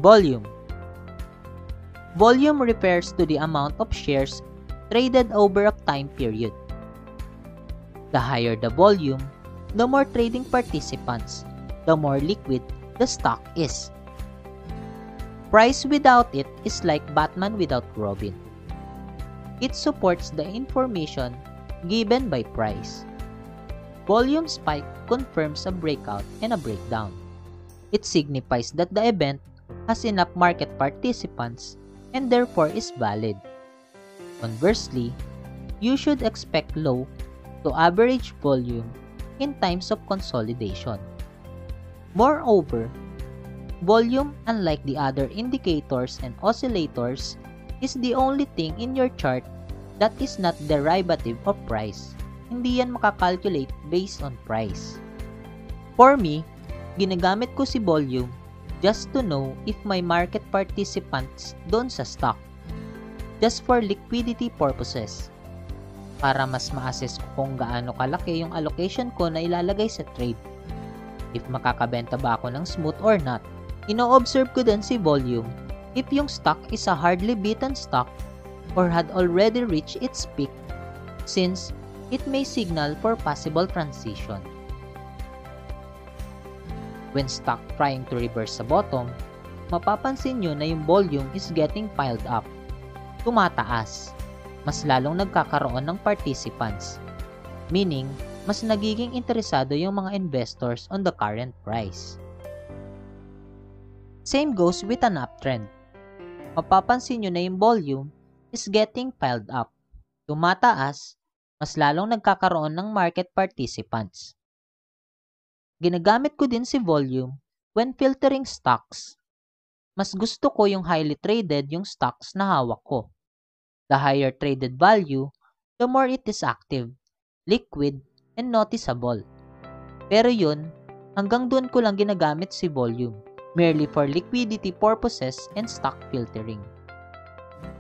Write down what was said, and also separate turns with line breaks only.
Volume. Volume refers to the amount of shares traded over a time period. The higher the volume, the more trading participants, the more liquid the stock is. Price without it is like Batman without Robin. It supports the information given by price. Volume spike confirms a breakout and a breakdown. It signifies that the event has enough market participants and therefore is valid. Conversely, you should expect low to average volume in times of consolidation. Moreover, volume, unlike the other indicators and oscillators, is the only thing in your chart that is not derivative of price. Hindi yan makakalculate based on price. For me, ginagamit ko si volume just to know if may market participants doon sa stock. Just for liquidity purposes. Para mas ma-assess ko kung gaano kalaki yung allocation ko na ilalagay sa trade. If makakabenta ba ako ng smooth or not. Ino-observe ko din si volume if yung stock is a hardly beaten stock or had already reached its peak, since it may signal for possible transition. When stock trying to reverse sa bottom, mapapansin nyo na yung volume is getting piled up. Tumataas. Mas lalong nagkakaroon ng participants. Meaning, mas nagiging interesado yung mga investors on the current price. Same goes with an uptrend. Mapapansin nyo na yung volume is getting piled up. Tumataas, mas lalong nagkakaroon ng market participants. Ginagamit ko din si volume when filtering stocks. Mas gusto ko yung highly traded yung stocks na hawak ko. The higher traded value, the more it is active, liquid, and noticeable. Pero yun, hanggang doon ko lang ginagamit si volume, merely for liquidity purposes and stock filtering.